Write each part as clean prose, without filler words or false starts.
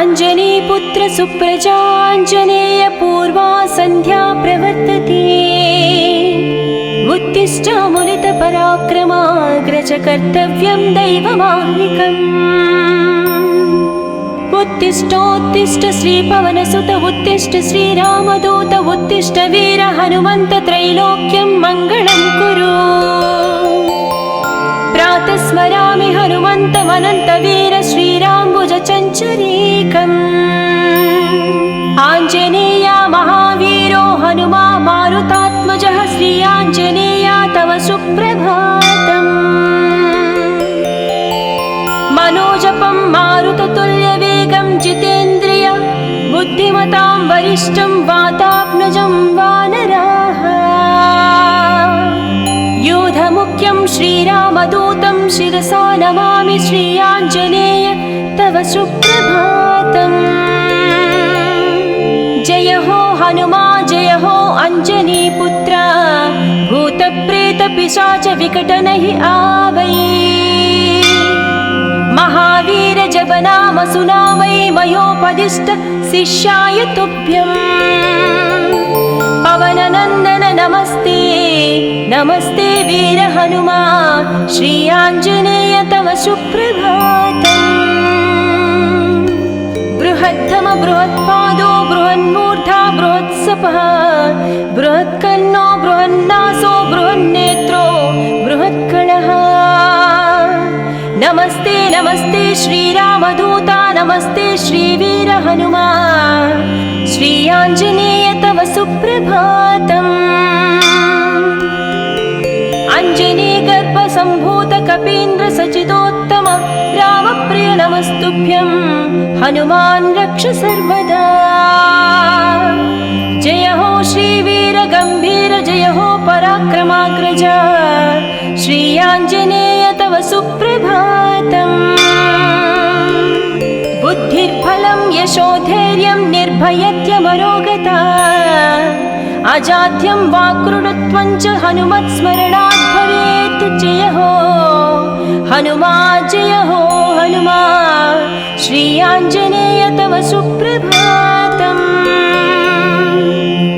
अञ्जनीपुत्र सुप्रजाञ्जनेय पूर्वा सन्ध्या प्रवर्तते। उत्तिष्ठामुलितपराक्रमाग्रज कर्तव्यं दैवमाह्निकम्। उत्तिष्ठोत्तिष्ठ श्रीपवनसुत उत्तिष्ठ श्रीरामदूत उत्तिष्ठ वीर हनुमन्त त्रैलोक्यं मङ्गलं कुरु। प्रातः स्मरामि हनुमन्तमनन्तवीर श्रीराम्बुजचञ्चरीकम्। आञ्जनेया महावीरो हनुमा मारुतात्मजः श्री आञ्जनेया तव सुप्रभातम्। मनोजपं मारुततुल्यवेगं जितेन्द्रिय बुद्धिमतां वरिष्ठं वातात्मजं वानराः। योधमुख्यं श्रीरामदूतं शिरसा नमामि श्री आञ्जनेय तव सुप्रभातम्। जय हो हनुमा जय हो अञ्जनीपुत्र भूतप्रेतपिशाच विकटनहि आवै। महावीर जपनाम सुनामै मयोपदिष्ट शिष्याय तुभ्यम्। पवननन्दन नमस्ते नमस्ते वीर हनुमा श्री आञ्जनेय तव सुप्रभातम्। बृहत्तम बृहत्पादो बृहन्मूर्धा बृहत्सपः बृहत्कर्णो बृहन्नासो बृहन्नेत्रो बृहत्कळः। नमस्ते नमस्ते श्रीरामदूता नमस्ते श्रीवीर हनुमा श्री आञ्जनेय तव सुप्रभातम्। अञ्जनीगर्भसम्भूत कपीन्द्र सचितोत्तम रामप्रिय नमस्तुभ्यं हनुमान् रक्ष सर्वदा। जय हो श्रीवीर गम्भीर जय हो पराक्रमाग्रज श्री आञ्जनेय तव सुप्रभातम्। बुद्धिर्बलं यशोधैर्यं निर्भयत्यमरोगता अजाड्यं वाक्कृतत्वं च हनुमत्स्मरणात् भवेत्। जय हो हनुमा जय हो हनुमा श्री आञ्जनेय तव सुप्रभातम्।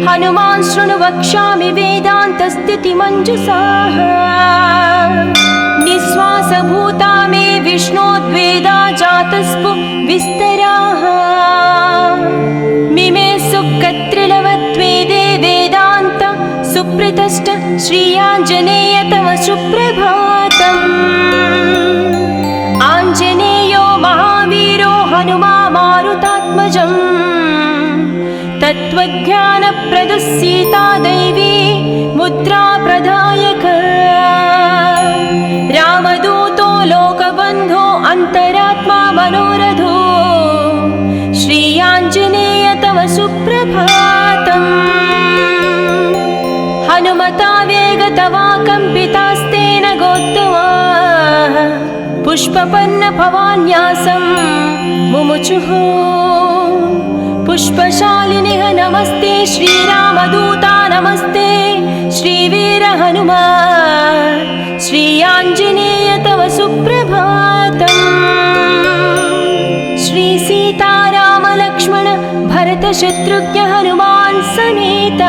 हनुमान् शृणु वक्ष्यामि वेदान्तस्थितिमञ्जुषाः। निःश्वासभूता मे विष्णोद्वेदा जातस्पु विस्तराः। मिमे सुकत्रिलवत्वेदे वेदान्त सुप्रतिष्ठ श्री आञ्जनेय तव सुप्रभातम्। आञ्जनेयो महावीरो हनुमा मारुतात्मजम्। तत्त्वज्ञानप्रदः सीता दैवी मुद्रा प्रदायक। रामदूतो लोकबन्धो अन्तरात्मा मनोरथो श्री आञ्जनेय तव सुप्रभातम्। हनुमता वेगतवा कम्पितास्तेन गोत्तमा पुष्पपन्न भवान्यासं मुमुचुः। पुष्पशालिनिः नमस्ते श्रीरामदूता नमस्ते श्रीवीर हनुमा श्री आञ्जनेय तव सुप्रभातम्। श्री सीताराम लक्ष्मण भरत शत्रुघ्न हनुमान् समेत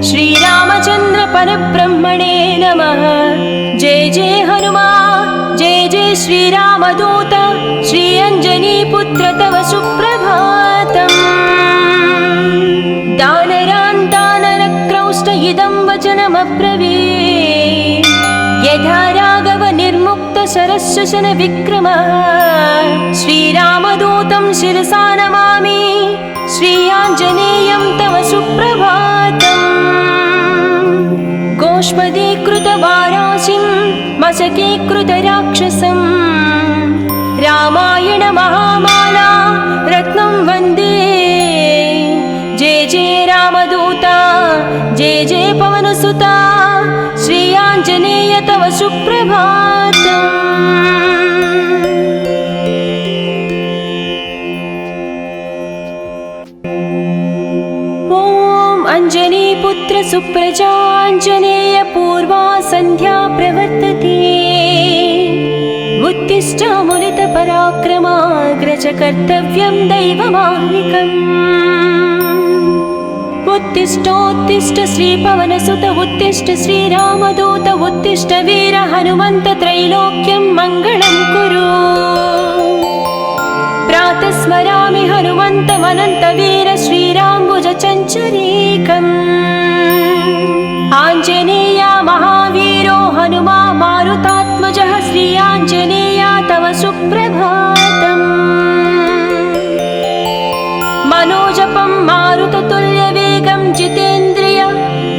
श्रीरामचन्द्र परब्रह्मणे नमः। जय जय हनुमा जय जय श्रीरामदूत श्री अञ्जनीपुत्र तव सुप्रभातम्। दानरान् दानरक्रौष्ट इदं वचनमब्रवीत्। यथा राघव निर्मुक्त शरशशन विक्रमः श्रीरामदूतं शिरसा नमामि श्री आञ्जनेयं तव सुप्रभातम्। गोष्पदीकृतवाराशिं मशकीकृतराक्षसं रामायण महामाला रत्नं वन्दे। जय जय रामदूता जय जय पवनसुता श्री आञ्जनेय तव सुप्रभातम्। अञ्जनीपुत्र सुप्रजाञ्जनेय पूर्वा सन्ध्या प्रवर्तते। उत्तिष्ठ उत्तिष्ठामुलितपराक्रमाग्रज कर्तव्यं दैवमाह्निकम् उत्तिष्ठोत्तिष्ठ श्रीपवनसुत उत्तिष्ठ श्रीरामदूत उत्तिष्ठ वीर हनुमन्त त्रैलोक्यं मङ्गलं कुरु प्रातः स्मरामि हनुमन्तमनन्तवीर श्रीराम्बुजचञ्चरीकम् आञ्जनेया महावीरो हनुमा मारुतात्मजः श्री आञ्जनेया तव सुप्रभातम् मनोजपं मारुततुल्यवेगं जितेन्द्रिय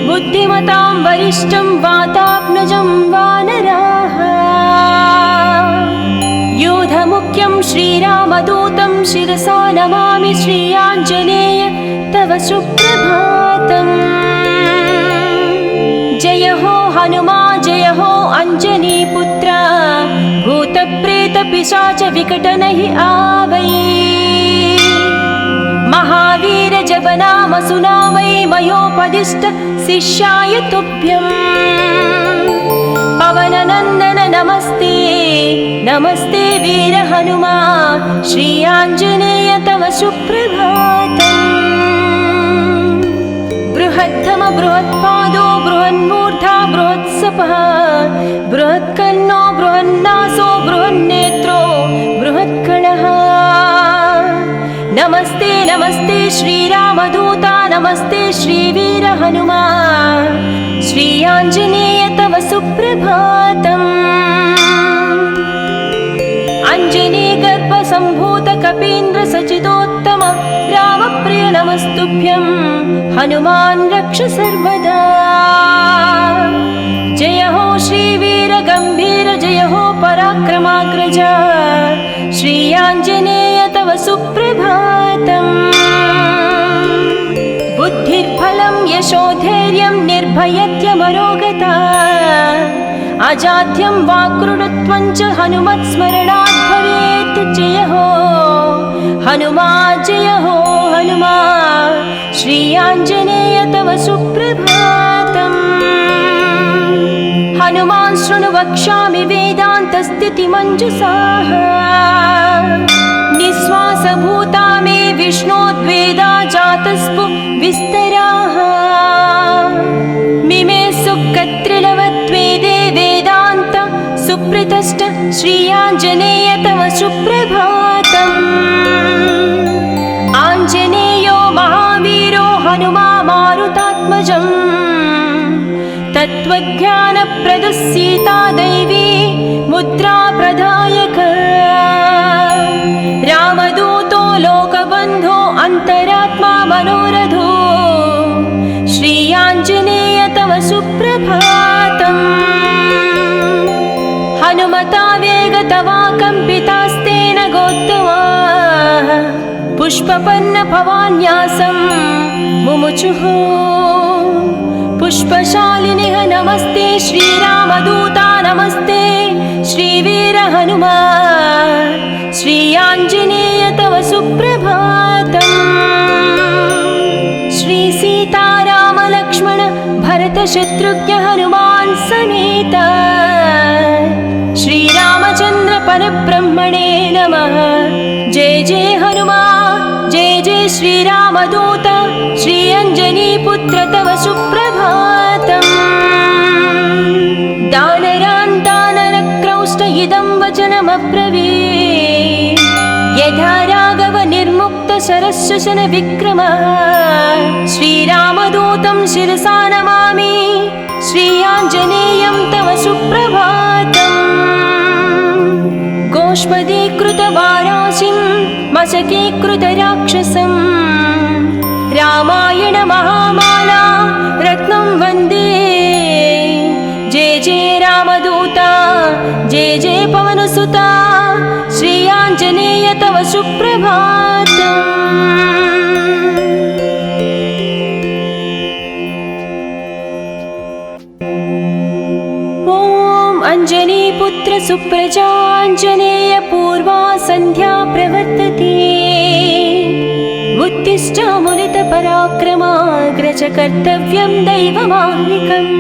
बुद्धिमतां वरिष्ठं वातात्मजं वानराः योधमुख्यं श्रीरामदूतं शिरसा नमामि श्री आञ्जनेय तव सुप्रभातम् जय हो हनुमा जय हो अंजनीपुत्र भूतप्रेतपिशाच विकट नहि आवै महावीर जब नाम सुनावै मयोपदिष्ट शिष्याय तुभ्यं पवननन्दन नमस्ते नमस्ते वीर हनुमा श्री आञ्जनेय तव सुप्रभातम् बृहत्तम बृहत्पादो बृहन्मूर्धा बृहत्सपः बृहत्कर्णो बृहन्नासो बृहन्नेत्रो बृहत्कणः नमस्ते नमस्ते श्रीरामदूता नमस्ते श्रीवीर हनुमा श्री आञ्जनेय तव सुप्रभातम् अंजनी गर्भ संभूत कपीन्द्र सचिदोत्तम रामप्रिय नमस्तुभ्यं हनुमान् रक्ष सर्वदा जय हो श्रीवीर गंभीर जय हो पराक्रमाग्रज श्री आञ्जनेय तव सुप्रभातम् बुद्धिर्बलं यशोधैर्यं निर्भयत्यमरोगता अजाड्यं वाक्कृतत्वं च हनुमत्स्मरणात् भवेत् जय हो हनुमा श्री आञ्जनेय तव सुप्रभातम् हनुमान् शृणु वक्ष्यामि वेदान्तस्थितिमञ्जुषाः निःश्वासभूता मे विष्णोद्वेदा जातस्पु विस्तराः मिमे सुकत्रिलवत्वेदे वेदान्त सुप्रतिष्ठ श्री आञ्जनेय तव सुप्रभातम् आञ्जनेयो महावीरो हनुमा मारुतात्मजम् तत्त्वज्ञानप्रदः सीता दैवी मुद्रा प्रदायक रामदूतो लोकबन्धो अन्तरात्मा मनोरथो श्री आञ्जनेय तव सुप्रभातम् हनुमता वेगतवा कम्पितास्तेन गोत्तमाः पुष्पपन्न भवान्यासं मुमुचुः पुष्पशालिनिः नमस्ते श्रीरामदूता नमस्ते श्रीवीर हनुमा श्री आञ्जनेय तव सुप्रभातम् श्री सीताराम लक्ष्मण भरत शत्रुघ्न हनुमान् समेत श्रीरामचन्द्र परब्रह्मणे नमः जय जय हनुमा जय जय श्रीरामदूत श्री अंजनीपुत्र तव सुप्रभातम् दानरान् दानरक्रौष्ट इदं वचनमब्रवीत् यथा राघव निर्मुक्त शरशशन विक्रमः श्रीरामदूतं शिरसा नमामि श्री आञ्जनेयं तव सुप्रभातम् गोष्पदीकृतवाराशिं मशकीकृतराक्षसं रामायण महामाला रत्नं वन्दे जय जय रामदूता जय जय पवनसुता श्री आञ्जनेय तव सुप्रभातम् अंजनीपुत्र सुप्रजाञ्जनेय पूर्वा सन्ध्या प्रवर्तते उत्तिष्ठामुलितपराक्रमाग्रज कर्तव्यं दैवमाह्निकम्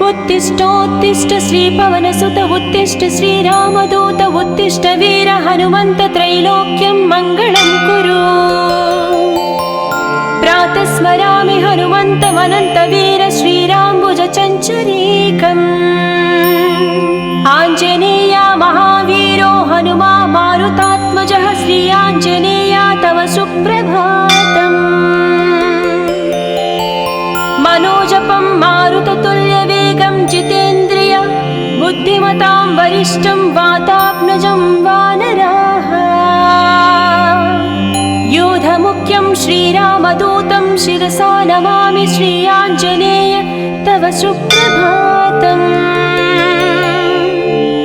उत्तिष्ठोत्तिष्ठ श्रीपवनसुत उत्तिष्ठ श्रीरामदूत उत्तिष्ठ वीर हनुमन्त त्रैलोक्यं मङ्गलं कुरु। प्रातः स्मरामि हनुमन्तमनन्तवीर श्रीराम्बुजचञ्चरीकम्। आञ्जनेया महावीरो हनुमा मारुतात्मजः श्री आञ्जनेया तव सुप्रभातम्। मनोजपं मारुततुल्यवेगं जितेन्द्रिय बुद्धिमतां वरिष्ठं वातात्मजं वानराः। योधमुख्यं श्रीरामदूतं शिरसा नमामि श्री आञ्जनेय तव सुप्रभातम्।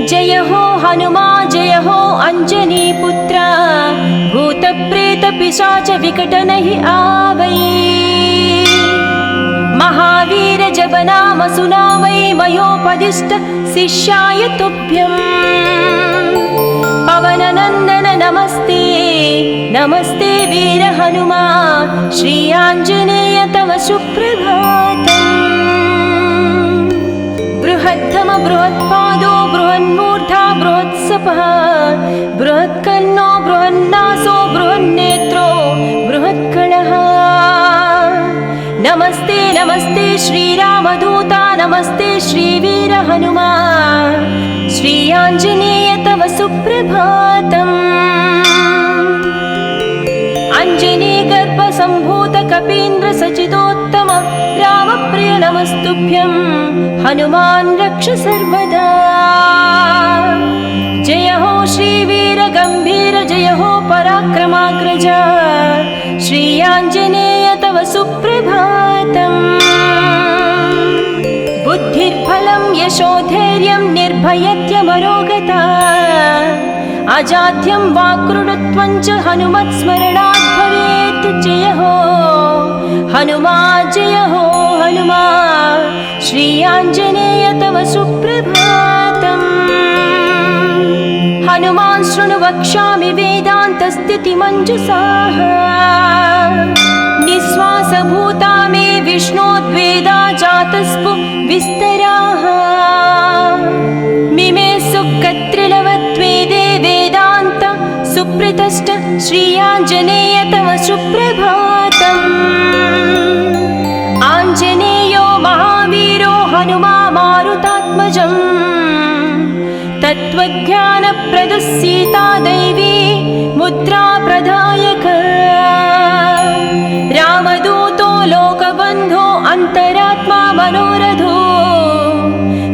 जय हो हनुमा जय हो अञ्जनीपुत्र भूतप्रेतपिशाच विकटनहि आवै। महावीर जपनाम सुनामै मयोपदिष्ट शिष्याय तुभ्यम्। पवननन्दन नमस्ते नमस्ते वीर हनुमा श्री आञ्जनेय तव सुप्रभातम्। बृहत्तम बृहत्पादो बृहन्मूर्धा बृहत्सपः बृहत्कर्णो बृहन्नासो बृहन्नेत्रो बृहत्कणः। नमस्ते नमस्ते श्रीरामदूता नमस्ते श्रीवीर हनुमा श्री आञ्जनेय तव सुप्रभातम्। अञ्जनीगर्भसम्भूत कपीन्द्र सचितोत्तम रामप्रिय नमस्तुभ्यं हनुमान् रक्ष सर्वदा। जय हो श्रीवीर गम्भीर जय हो पराक्रमाग्रज श्री आञ्जनेय तव सुप्रभातम्। बुद्धिर्बलं यशोधैर्यं निर्भयत्यमरोगता अजाड्यं वाक्कृतत्वं च हनुमत्स्मरणात् भवेत्। जय हो हनुमा जय हो हनुमा श्री आञ्जनेय तव सुप्रभातम्। हनुमान् शृणु वक्ष्यामि वेदान्तस्थितिमञ्जुषाः निःश्वासभूता मे विष्णोद्वेदा जातस्पु विस्तराः। मिमे सुखत्रिलवत्वेदे वेदान्त सुप्रतिष्ठ श्री आञ्जनेय तव सुप्रभातम्। आञ्जनेयो महावीरो हनुमा मारुतात्मजम् तत्त्वज्ञानप्रदः सीता दैवी मुद्रा प्रदायक। रामदूतो लोकबन्धो अन्तरात्मा मनोरथो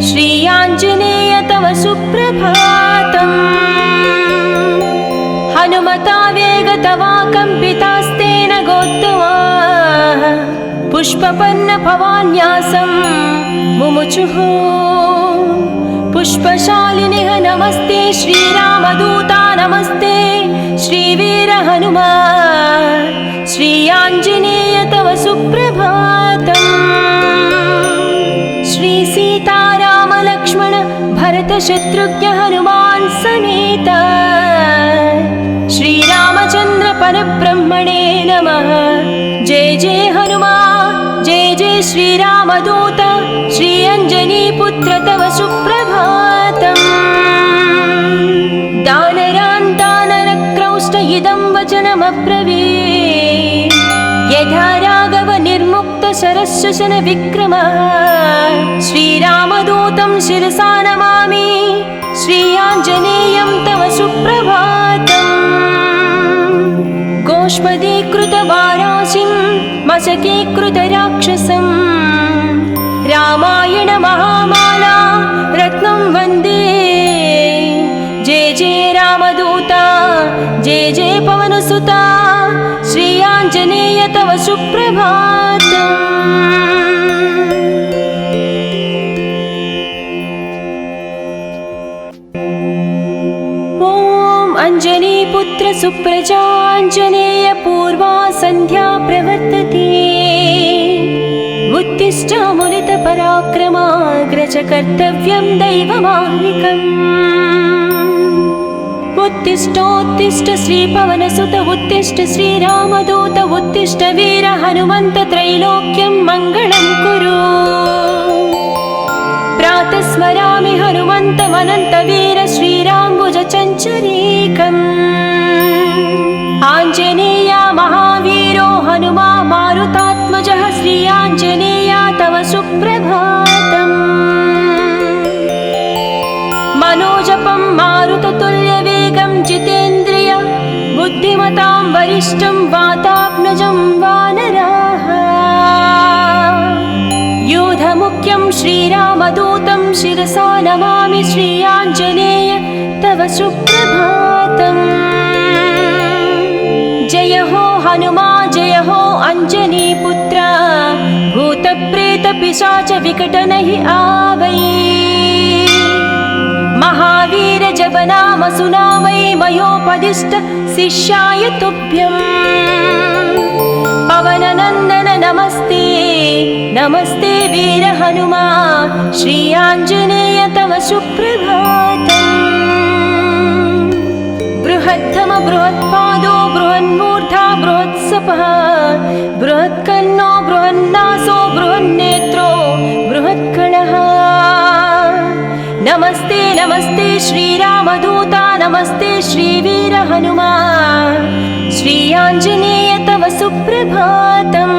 श्री आञ्जनेय तव सुप्रभातम्। हनुमता वेगतवा कम्पितास्तेन गोत्तमा पुष्पपन्न भवान्यासं मुमुचुः। पुष्पशालिनिः नमस्ते श्रीरामदूता नमस्ते श्रीवीर हनुमा श्री आञ्जनेय तव सुप्रभातम्। श्री सीताराम लक्ष्मण भरत शत्रुघ्न हनुमान् समेत श्रीरामचन्द्र परब्रह्मणे नमः। जय जय हनुमा जय जय श्रीरामदूत श्री अञ्जनीपुत्र तव सुप्रभातम्। दानरान् दानरक्रौष्ट इदं वचनमब्रवीत् यथा राघव निर्मुक्त शरश्वसन विक्रमः। श्रीरामदूतं शिरसा नमामि श्री आञ्जनेयं तव सुप्रभातम्। गोष्पदीकृतवाराशिं मशकीकृतराक्षसं रामायण महामाला रत्नं वन्दे। जय जय रामदूता जय जय पवनसुता श्री आञ्जनेय तव सुप्रभातम्। अञ्जनीपुत्र सुप्रजाञ्जनेय पूर्वा सन्ध्या प्रवर्तते। उत्तिष्ठ मुनितपराक्रमाग्रज कर्तव्यं दैवमाह्निकम्। उत्तिष्ठोत्तिष्ठ श्रीपवनसुत उत्तिष्ठ श्रीरामदूत उत्तिष्ठ वीर हनुमन्त त्रैलोक्यं मङ्गलं कुरु। स्मरामि हनुमन्तमनन्तवीर श्रीराम्बुजचञ्चरीकम् आञ्जनेय महावीरो हनुमा मारुतात्मजः श्री आञ्जनेय तव सुप्रभातम् मनोजपं मारुततुल्यवेगं जितेन्द्रिय बुद्धिमतां वरिष्ठं वातात्मजं वानराः योधमुख्यं श्रीरामदूतं शिरसा नमामि श्री आञ्जनेय तव सुप्रभातम् जय हो हनुमा जय हो अंजनीपुत्र भूतप्रेतपिशाच विकटनहि आवै महावीर जप नाम सुनावै मयोपदिष्ट शिष्याय तुभ्यम् पवननन्दन नमस्ते नमस्ते वीर हनुमा श्री आञ्जनेय तव सुप्रभातम् बृहद्धम बृहत्पादो बृहन्मूर्धा बृहत्सपः बृहत्कर्णो बृहन्नासो बृहन्नेत्रो बृहत्कणः नमस्ते नमस्ते श्रीरामदूता नमस्ते श्रीवीर हनुमा श्री आञ्जनेय तव सुप्रभातम्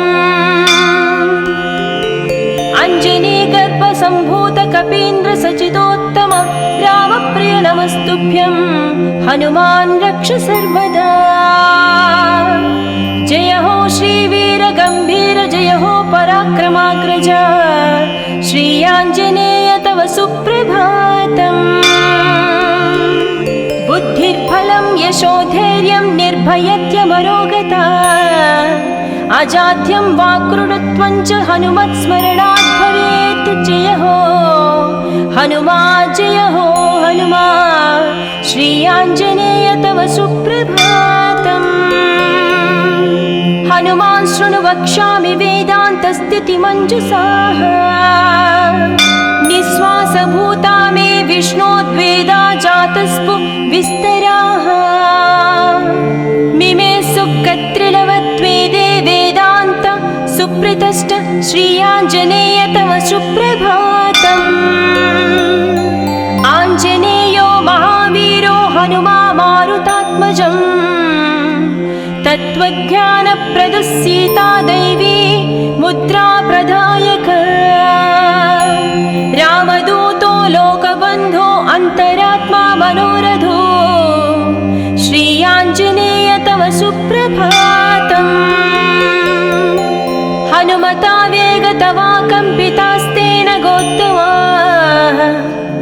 अञ्जनीगर्भसम्भूत कपीन्द्र सचिदोत्तम रामप्रिय नमस्तुभ्यं हनुमान् रक्ष सर्वदा जय हो श्रीवीर गम्भीर जय हो पराक्रमाग्रज श्री आञ्जनेय तव सुप्रभातम् बुद्धिर्बलं यशोधैर्यं निर्भयत्यमरोगता अजाड्यं वाक्कृतत्वं च हनुमत्स्मरणात् भवेत् जय हो हनुमा श्री आञ्जनेय तव सुप्रभातम् हनुमान् शृणु वक्ष्यामि वेदान्तस्थितिमञ्जुषाः निःश्वासभूता मे विष्णोद्वेदा जातस्पु विस्तराः मिमे सुकत्रिलवत्वेदे वेदान्त सुप्रतिष्ठ श्री आञ्जनेय तव सुप्रभातम् आञ्जनेयो महावीरो हनुमा मारुतात्मजम् तत्त्वज्ञानप्रदः सीता दैवी मुद्रा प्रदायक रामदूतो लोकबन्धो अन्तरात्मा मनोरथो श्री आञ्जनेय तव सुप्रभातम् हनुमता वेगतवा कम्पितास्तेन गोत्तमा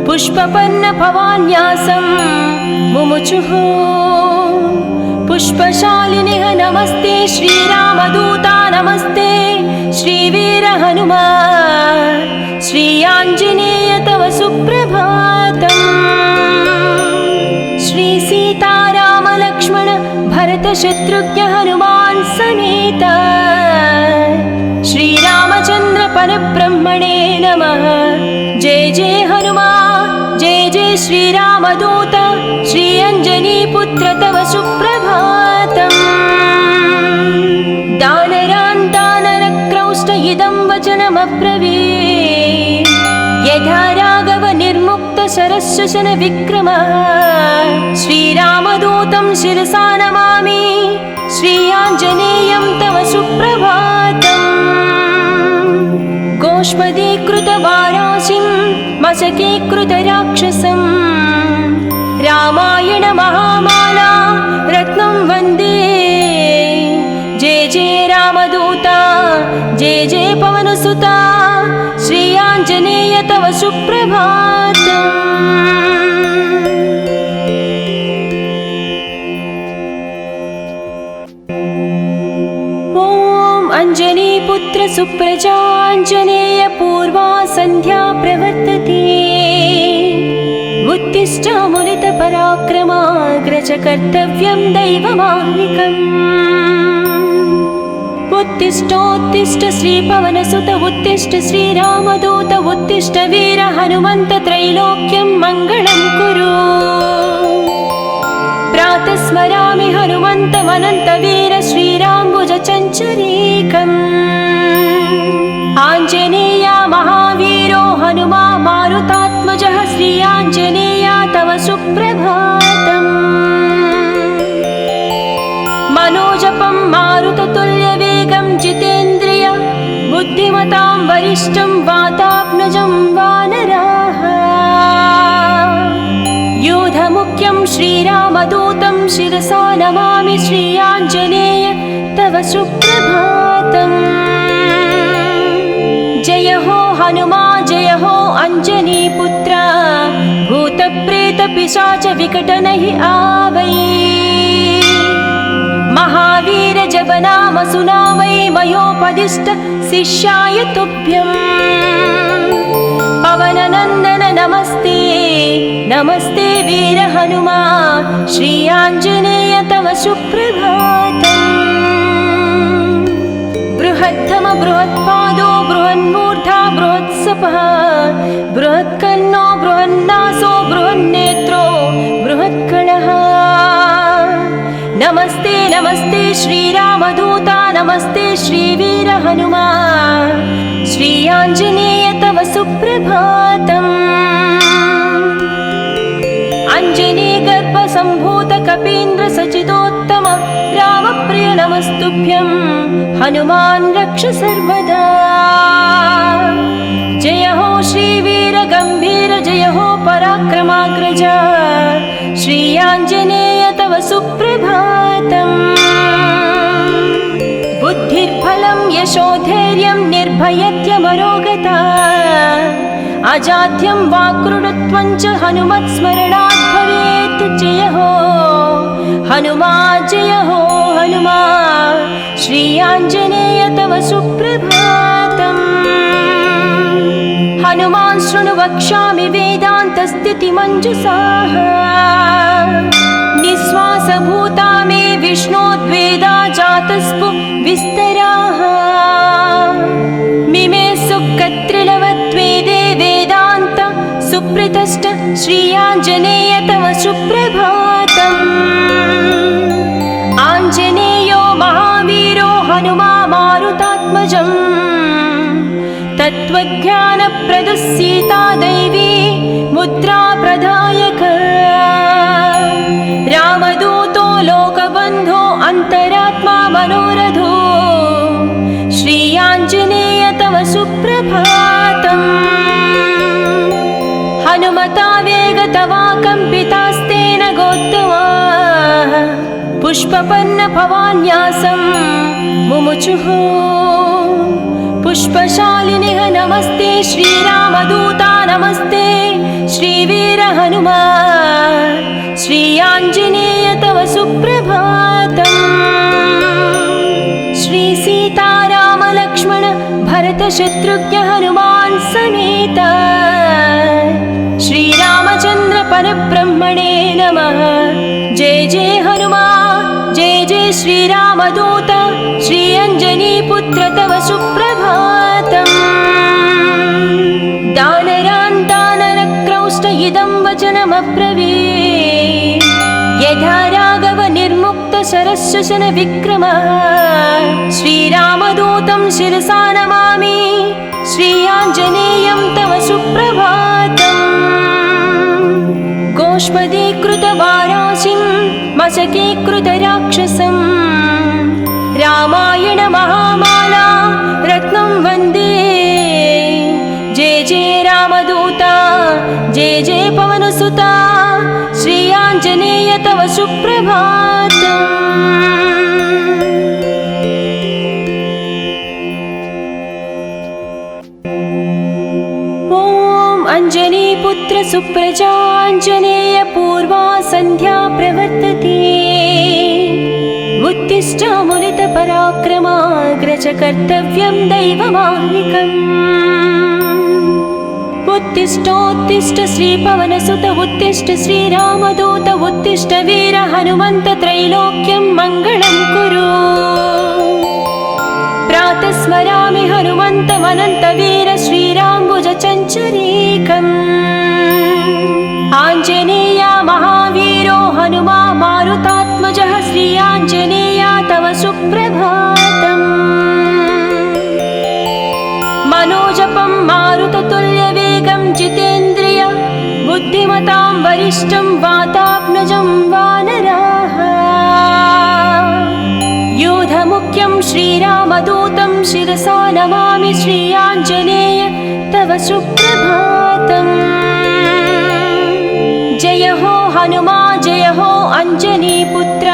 पुष्पपन्न भवान्यासं मुमुचुः पुष्पशालिनिः नमस्ते श्रीरामदूता नमस्ते श्रीवीर हनुमा श्री आञ्जनेय तव सुप्रभातम् श्री सीताराम लक्ष्मण भरत शत्रुघ्न हनुमान् समेत श्रीरामचन्द्र परब्रह्मणे नमः जय जय हनुमा जय जय श्रीरामदूत श्री अञ्जनीपुत्र तव सुप्रभातम् दानरान् दानरक्रौष्ट इदं वचनमब्रवीत् यथा राघव निर्मुक्त शरशशन विक्रमः श्रीरामदूतं शिरसा नमामि श्री आञ्जनेयं तव सुप्रभातम् गोष्पदीकृतवाराशिं मशकीकृतराक्षसं रामायण महामाला रत्नं वन्दे जय जय रामदूता जय जय पवनसुता श्री आञ्जनेय तव सुप्रभातम् अंजनीपुत्र सुप्रजाञ्जनेय पूर्वा सन्ध्या प्रवर्तते उत्तिष्ठ पराक्रमाग्रज कर्तव्यं दैवमाह्निकम् उत्तिष्ठोत्तिष्ठ श्रीपवनसुत उत्तिष्ठ श्रीरामदूत उत्तिष्ठ वीर हनुमन्त त्रैलोक्यं मङ्गलं कुरु प्रातः स्मरामि हनुमन्तमनन्तवीर श्रीराम्बुजचञ्चरीकम् आञ्जनेय महावीरो हनुमा मारुतात्मजः श्री आञ्जनेय तव सुप्रभातम् मनोजपं मारुततुल्यवेगं जितेन्द्रिय बुद्धिमतां वरिष्ठं वातात्मजं वानराः योधमुख्यं श्रीरामदूतं शिरसा नमामि श्री आञ्जनेय तव सुप्रभातम् जय हो हनुमा जय हो अञ्जनीपुत्र भूतप्रेतपिशाच विकटनहि आवै महावीर जप नाम सुनावै मयोपदिष्ट शिष्याय तुभ्यम् पवननन्दन नमस्ते नमस्ते वीर हनुमा श्री आञ्जनेय तव सुप्रभातम् बृहत्तम बृहत्पादो बृहन्मूर्धा बृहत्सपः बृहत्कर्णो बृहन्नासो बृहन्नेत्रो बृहत्कणः नमस्ते नमस्ते श्रीरामदूता नमस्ते श्रीवीर हनुमा श्री आञ्जनेय तव सुप्रभातम् अञ्जनी गर्भसम्भूत कपीन्द्र सचितोत्तम रामप्रिय नमस्तुभ्यं हनुमान् रक्ष सर्वदा जय हो श्रीवीर गम्भीर जय हो पराक्रमाग्रज श्री आञ्जनेय तव सुप्रभातम् बुद्धिर्बलं यशोधैर्यं निर्भयत्यमरोगता अजाड्यं वाक्कृतत्वं च हनुमत्स्मरणात् भवेत् जय हो हनुमा जय हो हनुमा श्री आञ्जनेय तव सुप्रभातम् हनुमान् शृणु वक्ष्यामि वेदान्तस्थितिमञ्जुषाः निःश्वासभूता मे विष्णोद्वेदा जातस्पु विस्तराः मिमे सुकत्रिलवत्वेदे वेदान्त सुप्रतिष्ठ श्री आञ्जनेय तव सुप्रभातम् आञ्जनेयो महावीरो हनुमा मारुतात्मजम् तत्त्वज्ञानप्रदः सीता दैवी मुद्रा प्रदायक रामदूतो लोकबन्धो अन्तरात्मा मनोरथो श्री आञ्जनेय तव सुप्रभातम् हनुमता वेगतवा कम्पितास्तेन गोत्तमा पुष्पपन्न भवान्यासं मुमुचुः पुष्पशालिनिः नमस्ते श्रीरामदूता नमस्ते श्रीवीर हनुमा श्री आञ्जनेय तव सुप्रभातम् श्री सीताराम लक्ष्मण भरत शत्रुघ्न हनुमान् समेत श्रीरामचन्द्र परब्रह्मणे नमः जय जय हनुमा जय जय श्रीरामदूत श्री अञ्जनीपुत्र तव सुप्रभातम् दानरान् दानरक्रौष्ट इदं वचनमब्रवीत् यथा राघव निर्मुक्त शरशशन विक्रमः श्रीरामदूतं शिरसा नमामि श्री आञ्जनेयं तव सुप्रभातम् गोष्पदीकृतवाराशिं मशकीकृतराक्षसं रामायण महामाला रत्नं वन्दे जय जय रामदूता जय जय पवनसुता श्री आञ्जनेय तव सुप्रभातम् अञ्जनीपुत्र सुप्रजाञ्जनेय पूर्वा सन्ध्या प्रवर्तते उत्तिष्ठ मुनितपराक्रमाग्रज कर्तव्यं दैवमाह्निकम् उत्तिष्ठोत्तिष्ठ श्रीपवनसुत उत्तिष्ठ श्रीरामदूत उत्तिष्ठ वीर हनुमन्त त्रैलोक्यं मङ्गलं कुरु प्रातः स्मरामि हनुमन्तमनन्तवीर श्रीराम्बुजचञ्चरीकम् आञ्जनेय महावीरो हनुमा मारुतात्मजः श्री आञ्जनेय तव सुप्रभातम् वरिष्ठं वातात्मजं वानराः योधमुख्यं श्रीरामदूतं शिरसा नमामि श्रीयाञ्जनेय तव सुप्रभातम् जय हो हनुमा जय हो अंजनीपुत्र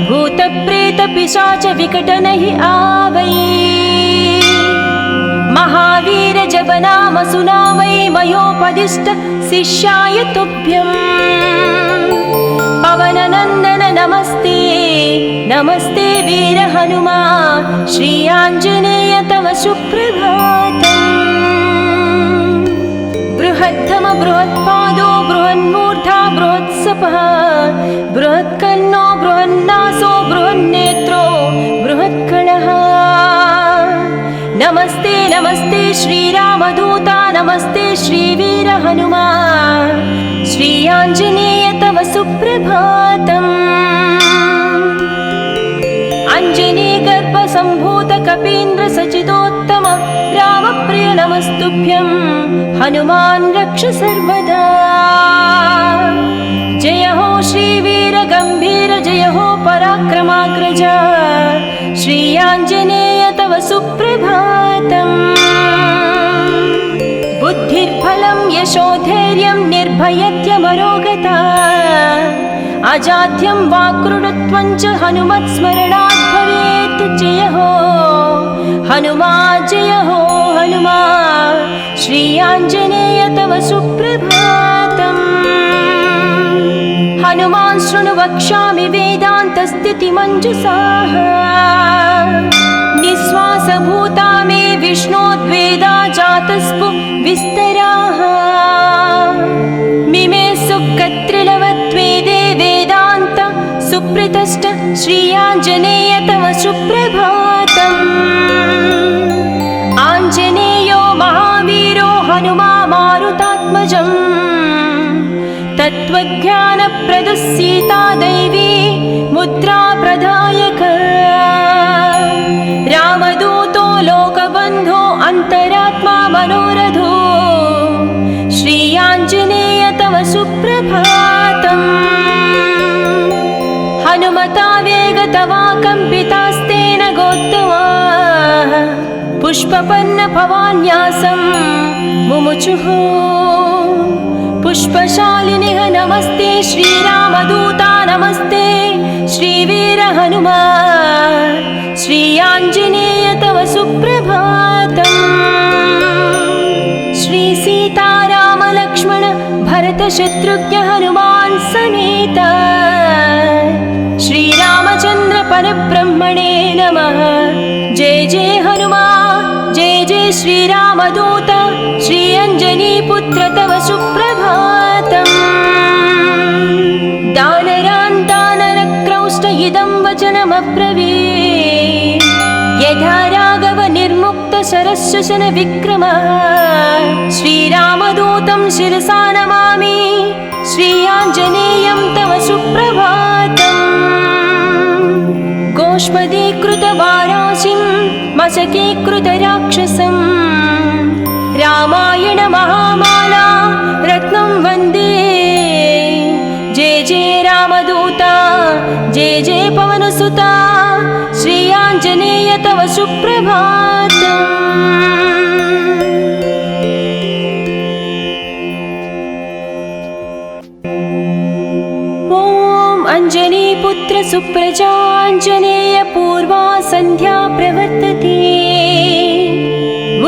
भूतप्रेतपिशाच विकटनहि आवै महावीर जब नाम सुनावै मयोपदिष्ट शिष्याय तुभ्यम् पवननन्दन नमस्ते नमस्ते वीर हनुमा श्री आञ्जनेय तव सुप्रभातम् बृहद्धम बृहत्पादो बृहन्मूर्धा बृहत्सपः बृहत्कर्णो बृहन्नासो बृहन्नेत्रो बृहत्कणः नमस्ते नमस्ते श्रीरामदूता नमस्ते श्रीवीर हनुमा श्री आञ्जनेय तव सुप्रभातम् अञ्जनीगर्भसम्भूत कपीन्द्र सचिदोत्तम रामप्रिय नमस्तुभ्यं हनुमान् रक्ष सर्वदा जय हो श्रीवीर गम्भीर जय हो पराक्रमाग्रज श्री आञ्जनेय तव सुप्रभातम् बुद्धिर्बलं यशोधैर्यं निर्भयत्यमरोगता अजाड्यं वाक्कृतत्वं च हनुमत्स्मरणात् भवेत् जय हो हनुमा श्री आञ्जनेय तव सुप्रभातम् हनुमान् शृणु वक्ष्यामि वेदान्तस्थितिमञ्जुषाः निःश्वासभूता मे विष्णोद्वेदा जातस्पु विस्तराः मिमे सुकत्रिलवत्वेदे वेदान्त सुप्रतिष्ठ श्री आञ्जनेय तव सुप्रभातम् आञ्जनेयो महावीरो हनुमा मारुतात्मजम् तत्त्वज्ञानप्रदः सीता दैवी मुद्रा प्रदायक रामदूतो लोकबन्धो अन्तरात्मा मनोरथो श्री आञ्जनेय तव सुप्रभातम् हनुमता वेगतवा कम्पितास्तेन गोत्तमा पुष्पपन्न भवान्यासं मुमुचुः पुष्पशालिनिः नमस्ते श्रीरामदूता नमस्ते श्रीवीर हनुमा श्री आञ्जनेय तव सुप्रभातम् श्री सीताराम लक्ष्मण भरत शत्रुघ्न हनुमान् समेत श्रीरामचन्द्र परब्रह्मणे नमः जय जय हनुमा जय जय श्रीरामदूत श्री अञ्जनीपुत्र तव सुप्रभातम् दानरान् दानरक्रौष्ट इदं वचनमब्रवीत् यथा राघव निर्मुक्त शरशशन विक्रम श्रीरामदूतं शिरसा नमामि श्री आञ्जनेयं तव सुप्रभातम् गोष्पदीकृतवाराशिं मशकीकृतराक्षसं रामायण महामाला रत्नं वन्दे जय जय रामदूता जय जय पवनसुता श्री आञ्जनेय तव सुप्रभातम् ॐ अञ्जनीपुत्र सुप्रजाञ्जनेय पूर्वा सन्ध्या प्रवर्तते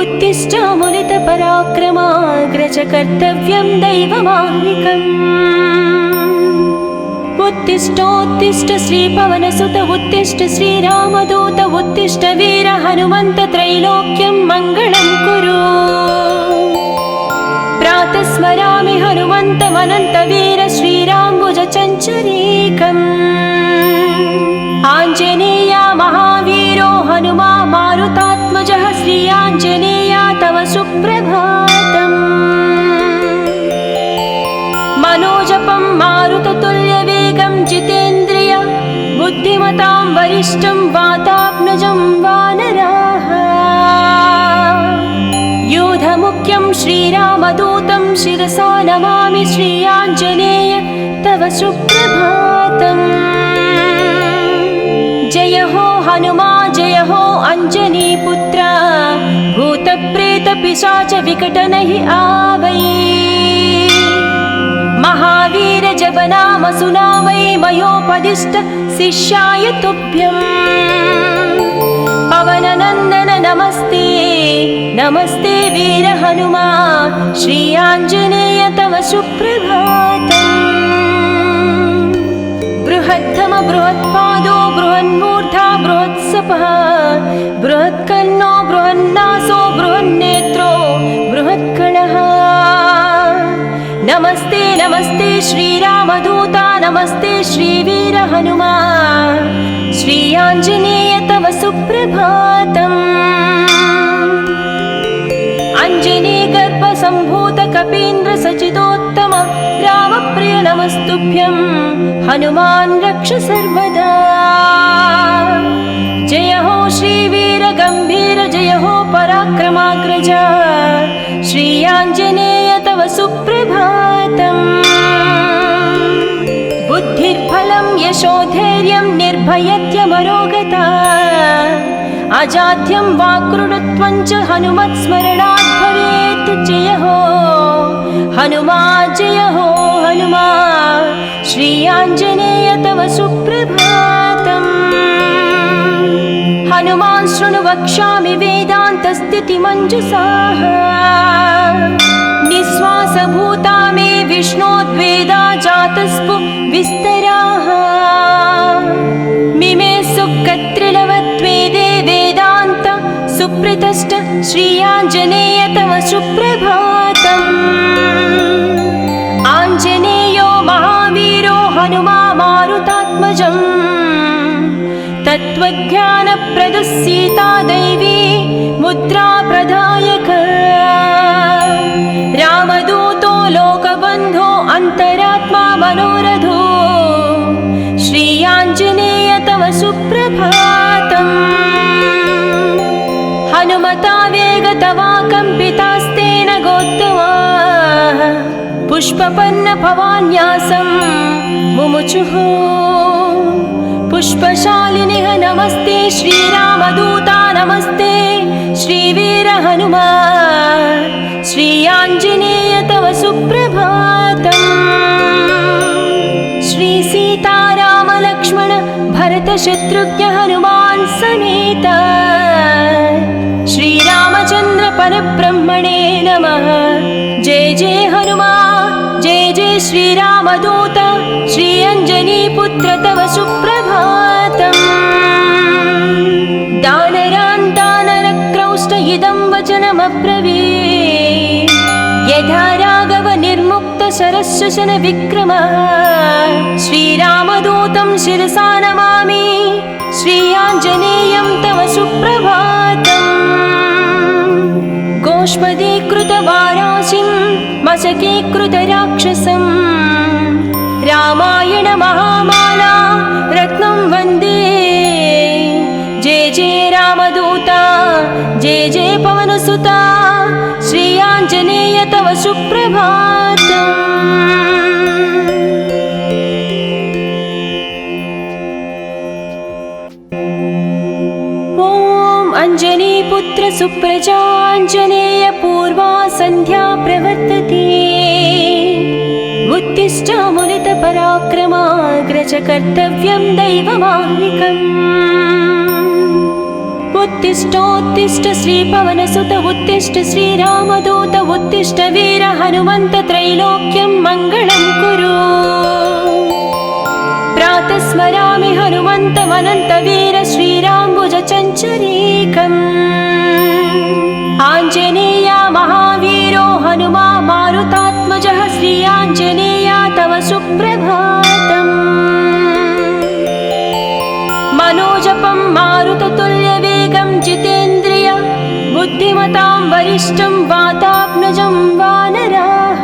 उत्तिष्ठामुलितपराक्रमाग्रज कर्तव्यं दैवमाह्निकम् उत्तिष्ठोत्तिष्ठ श्रीपवनसुत उत्तिष्ठ श्रीरामदूत उत्तिष्ठ वीर हनुमन्त त्रैलोक्यं मङ्गलं कुरु प्रातः स्मरामि हनुमन्तमनन्तवीर श्रीराम्बुज चञ्चरीकम् आञ्जनेया महावीरो हनुमा मारुतात्मजः श्री आञ्जनेया तव सुप्रभातम् मनोजपं मारुततुल्यवेगं जितेन्द्रिय बुद्धिमतां वरिष्ठं वातात्मजं वानराः योध यूथमुख्यं श्रीरामदूतं शिरसा नमामि श्रीयाञ्जनेय तव सुप्रभातम्। जय हो हनुमा जय हो अंजनीपुत्र, भूतप्रेतपिशाच विकटनहि आवै। महावीर जप नाम सुनावै, मयोपदिष्ट शिष्याय तुभ्यम्। पवननन्दन नमस्ते नमस्ते वीर हनुमा, श्री आञ्जनेय तव सुप्रभातम्। बृहत्तम बृहत्पादो बृहन्मूर्धा बृहत्सपः, बृहत्कर्णो बृहन्नासो बृहन्नेत्रो बृहत्कणः। नमस्ते नमस्ते श्रीरामदूता, नमस्ते श्रीवीर हनुमा, श्री आञ्जनेय तव सुप्रभातम्। अंजनी गर्भ सम्भूत कपीन्द्र सचिदोत्तम रामप्रिय नमस्तुभ्यं, हनुमान् रक्ष सर्वदा। जय हो श्रीवीर गम्भीर, जय हो पराक्रमाग्रज, श्री आञ्जनेय तव सुप्रभातम्। बुद्धिर्बलं यशोधैर्यं निर्भयत्यमरोगता, अजाड्यं वाक्कृतत्वं च हनुमत्स्मरणात् भवेत्। जय हो हनुमा जय हो हनुमा, श्री आञ्जनेय तव सुप्रभातम्। हनुमान् शृणु वक्ष्यामि वेदान्तस्थितिमञ्जुषाः, निःश्वासभूता मे विष्णोद्वेदा जातस्पु विस्तराः। मिमे सुकत्रिलवत्वेदे वेदान्त सुप्रतिष्ठ, श्री आञ्जनेय तव सुप्रभातम्। आञ्जनेयो महावीरो हनुमा मारुतात्मजम्, तत्त्वज्ञानप्रदः सीता दैवी मुद्रा प्रदायक। रामदूतो लोकबन्धो अन्तरात्मा मनोरथो, श्री आञ्जनेय तव सुप्रभातम्। हनुमता वेगतवा कम्पितास्तेन गोत्तमाः, पुष्पपन्न भवान्यासं मुमुचुः। पुष्पशालिनिः नमस्ते श्रीरामदूता, नमस्ते श्रीवीर हनुमा, श्री आञ्जनेय तव सुप्रभातम्। श्री सीताराम लक्ष्मण भरत शत्रुघ्न हनुमान् समेत, श्रीरामचन्द्र परब्रह्मणे नमः। जय जय हनुमा जय जय श्रीरामदूत, श्री अञ्जनीपुत्र तव सुप्रभातम्। दानरान् दानरक्रौष्ट इदं वचनमब्रवीत्, यथा राघव निर्मुक्त शरशशन विक्रमः। श्रीरामदूतं शिरसा नमामि, श्री आञ्जनेयं तव सुप्रभातम्। गोष्पदीकृतवाराशिं मशकीकृतराक्षसं, रामायण महामाला रत्नं वन्दे। जय जय रामदूता, जय जय पवनसुता, श्री आञ्जनेय तव सुप्रभातम्। अंजनीपुत्र सुप्रजाञ्जनेय पूर्वा सन्ध्या प्रवर्तते, उत्तिष्ठ मुनित पराक्रमाग्रज कर्तव्यं दैवमाह्निकम्। उत्तिष्ठोत्तिष्ठ श्रीपवनसुत, उत्तिष्ठ श्रीरामदूत, उत्तिष्ठ वीर हनुमन्त, त्रैलोक्यं मङ्गलं कुरु। प्रातः स्मरामि हनुमन्तमनन्तवीर, श्रीराम्बुजचञ्चरीकम्। आञ्जनेय महावीरो हनुमा मारुतात्मजः, श्री आञ्जनेय तव सुप्रभातम्। मनोजपं मारुततुल्यवेगं जितेन्द्रिय, बुद्धिमतां वरिष्ठं वातात्मजं वानराः।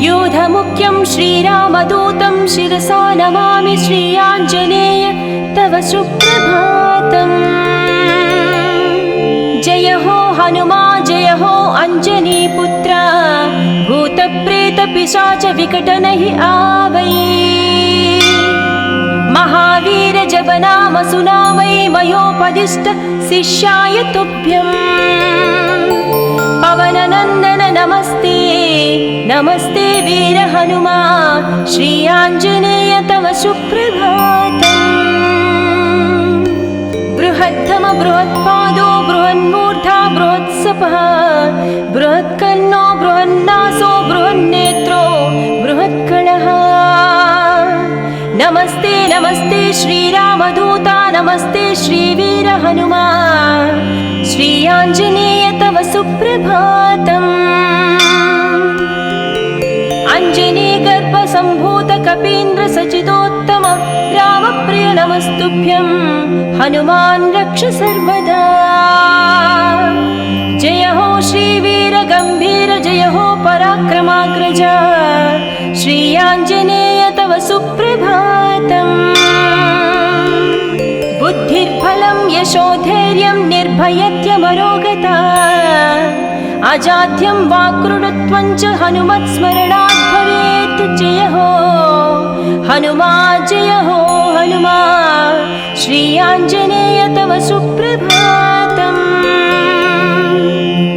योधमुख्यं श्रीरामदूतं शिरसा नमामि, श्री आञ्जनेय तव सुप्रभातम्। जय हो हनुमा जय हो अंजनी पुत्र भूत प्रेत पिशाच विकट नहीं आवै महावीर जब नाम सुनावै मयोपदिष्ट शिष्याय तुभ्यं पवन नंदन नमस्ते नमस्ते वीर हनुमा श्री आंजनेय तव सुप्रभातम् बृहत्तम बृहत्पादो बृहन्मूर्धा बृहत्सपः बृहत्कर्णो बृहन्नासो बृहन्नेत्रो बृहत्कलः नमस्ते नमस्ते श्रीरामदूता नमस्ते श्रीवीर हनुमा श्री आंजनेय तव सुप्रभातम् अंजनी गर्भ संभूत कपीन्द्र सचिदोत्तम रामप्रिय नमस्तुभ्यं हनुमान् रक्ष सर्वदा जय हो श्रीवीर गंभीर जय हो पराक्रमाग्रज श्री आंजनेय तव सुप्रभातम् बुद्धिर्बलं यशोधैर्यं निर्भयत्यमरोगता अजाड्यं वाक्कृतत्वं च हनुमत्स्मरणात् भवेत् जय हो हनुमा श्री आंजनेय तव सुप्रभातम्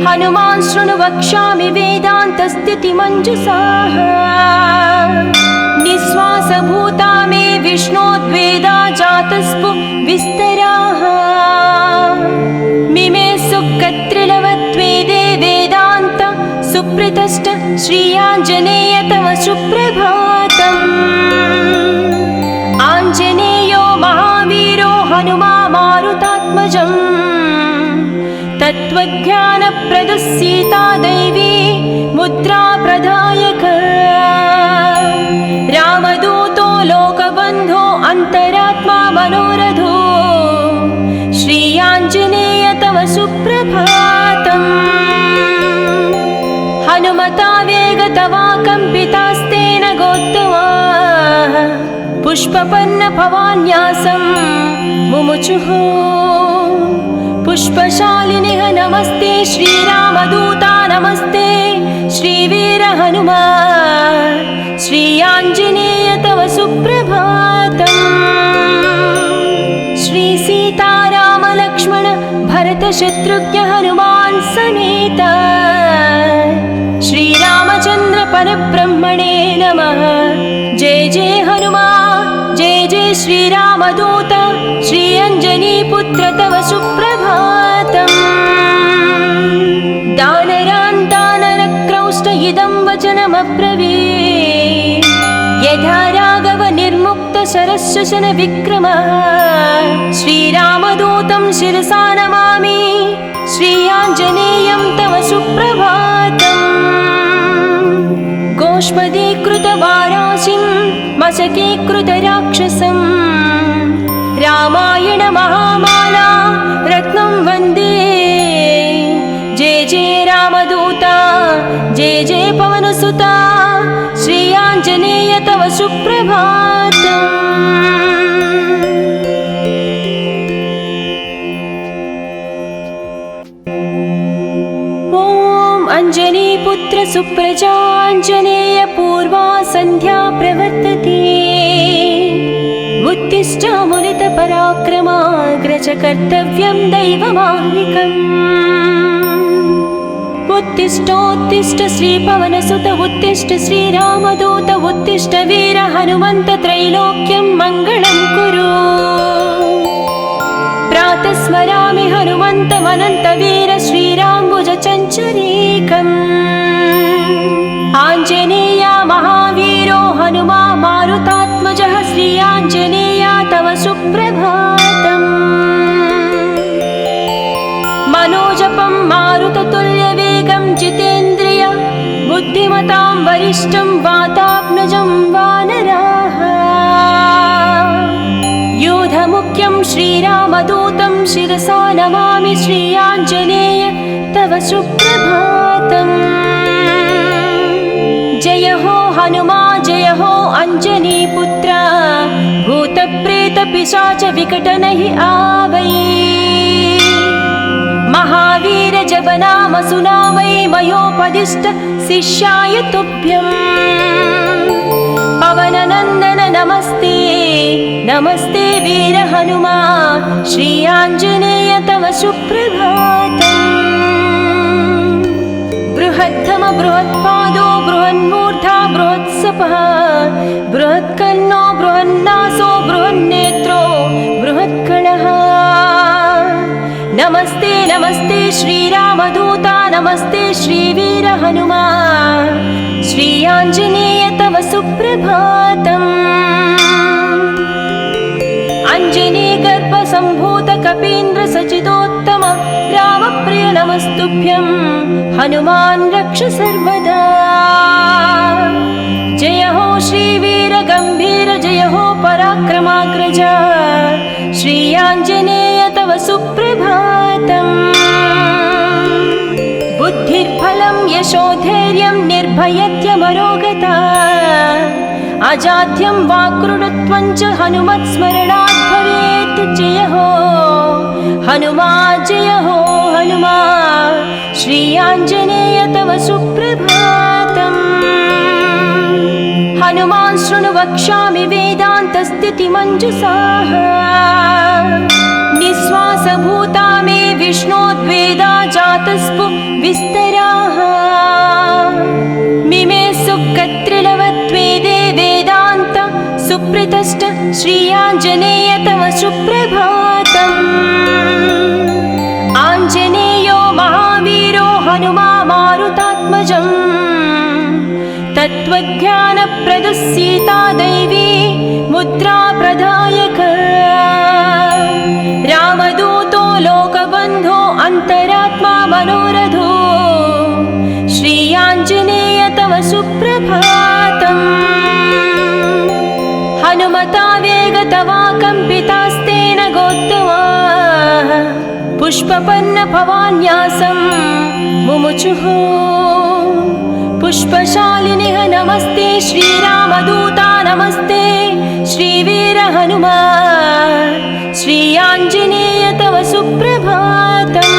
हनुमान् शृणु वक्ष्यामि वेदान्तस्थितिमञ्जुषाः निःश्वासभूता मे विष्णोद्वेदा जातस्पु विस्तराः मिमे सुकत्रिलवत्वेदे वेदान्त सुप्रतिष्ठ श्री आंजनेय तव सुप्रभातम् आंजनेयो महावीरो हनुमा मारुतात्मजम् तत्त्वज्ञानप्रदः सीता दैवी मुद्रा प्रदायक रामदूतो लोकबन्धो अन्तरात्मा मनोरथो श्री आंजनेय तव सुप्रभातम् हनुमता वेगतवा कम्पितास्तेन गोत्तमा पुष्पपन्न भवान्यासं मुमुचुः पुष्पशालिनिः नमस्ते श्रीरामदूता नमस्ते श्रीवीर हनुमा श्री आंजनेय तव सुप्रभातम् श्री सीताराम लक्ष्मण भरत शत्रुघ्न हनुमान् समेत श्री रामचंद्र परब्रह्मणे नमः जय जय हनुमा जय जय श्रीरामदूत श्री अंजनी पुत्र तव सुप्रभातम् दानरान् दानरक्रौष्ट इदं वचनमब्रवीत् यथा राघव निर्मुक्त शरशशन विक्रमः श्रीरामदूतं शिरसा नमामि श्री आंजनेयं तव सुप्रभातम् गोष्पदीकृतवाराशिं मशकीकृतराक्षसं रामायण महामाला रत्नं वन्दे जय जय रामदूता जय जय पवनसुता श्री आंजनेय तव सुप्रभातम् अंजनीपुत्र सुप्रजाञ्जनेय पूर्वा सन्ध्या प्रवर्तते उत्तिष्ठामुनित पराक्रमाग्रज कर्तव्यं दैवमाह्निकम् उत्तिष्ठोत्तिष्ठ श्रीपवनसुत उत्तिष्ठ श्रीरामदूत उत्तिष्ठ वीर हनुमन्त त्रैलोक्यं मङ्गलं कुरु प्रातः स्मरामि हनुमन्तमनन्तवीर श्रीराम्बुज चञ्चरीकम् आञ्जनेया महावीरो हनुमा मारुतात्मजः श्री आञ्जनेया तव सुप्रभातम् मनोजपं मारुततुल्यवेगं जितेन्द्रिय बुद्धिमतां वरिष्ठं वातात्मजं वानराः योधमुख्यं श्रीरामदूतं शिरसा नमामि श्री आञ्जनेय तव सुप्रभातम् जय हो हनुमा जय हो अंजनी पुत्र भूत प्रेत पिशाच विकट नहीं आवै महावीर जब रामसुना वै मयोपदिष्ट शिष्याय तुभ्यम् पवननन्दन नमस्ते नमस्ते वीर हनुमा श्री आञ्जनेय तव सुप्रभातम् बृहत्तम बृहत्पादो बृहन्मूर्धा बृहत्सपः बृहत्कर्णो बृहन्नासो बृहन्नेत्रो बृहत्कणः नमस्ते नमस्ते श्रीरामदूता नमस्ते श्रीवीर हनुमा श्री आञ्जनेय तव सुप्रभातम् अञ्जनीगर्भसम्भूत कपीन्द्र सचिदोत्तम रामप्रिय नमस्तुभ्यं हनुमान् रक्ष सर्वदा जय हो श्रीवीर गम्भीर जय हो पराक्रमाग्रज श्री आञ्जनेय तव सुप्रभातम् बुद्धिर्बलं यशोधैर्यं निर्भयत्यमरोगता अजाड्यं वाक्कृतत्वं च हनुमत्स्मरणात् भवेत् जय हो हनुमा श्री आञ्जनेय तव सुप्रभातम् हनुमान् शृणु वक्ष्यामि वेदान्तस्थितिमञ्जुषाः निःश्वासभूता मे विष्णोद्वेदा जातस्पु विस्तराः मिमे सुकत्रिलवत्वेदे वेदान्त सुप्रतिष्ठ श्री आञ्जनेय तव सुप्रभातम् आञ्जनेयो महावीरो हनुमा मारुतात्मजम् तत्त्वज्ञानप्रदः सीता दैवी मुद्रा प्रदायक रामदूतो लोकबन्धो अन्तरात्मा मनोरथो श्री आञ्जनेय तव सुप्रभातम् हनुमता वेगतवा कम्पितास्तेन गोत्तमा पुष्पपन्न भवान्यासं मुमुचुः पुष्पशालिनिः नमस्ते श्रीरामदूता नमस्ते श्रीवीर हनुमा श्री आञ्जनेय तव सुप्रभातम्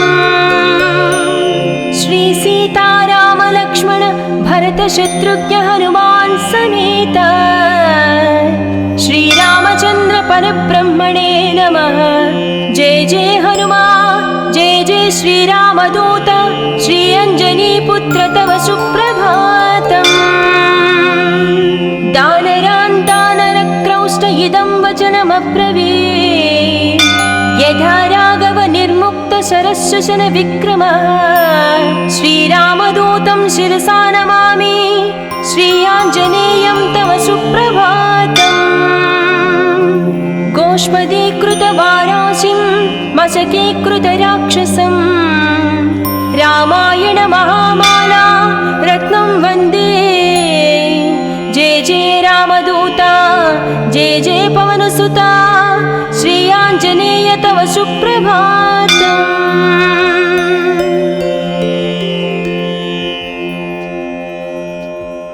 श्री सीताराम लक्ष्मण भरत शत्रुघ्न हनुमान् समेत श्रीरामचन्द्र परब्रह्मणे नमः जय जय हनुमा जय जय श्रीरामदूत श्री अञ्जनीपुत्र तव सुप्रभातम् दानरान्तानरक्रौष्ट इदं वचनमब्रवीत् यथा राघव निर्मुक्त शरशशन विक्रमः श्रीरामदूतं शिरसा नमामि श्री आञ्जनेयं तव सुप्रभातम् गोष्पदीकृतवाराशिं मशकीकृतराक्षसं रामायण महामाला रत्नं वन्दे जय जय रामदूता जय जय पवनसुता श्री आञ्जनेय तव सुप्रभातम्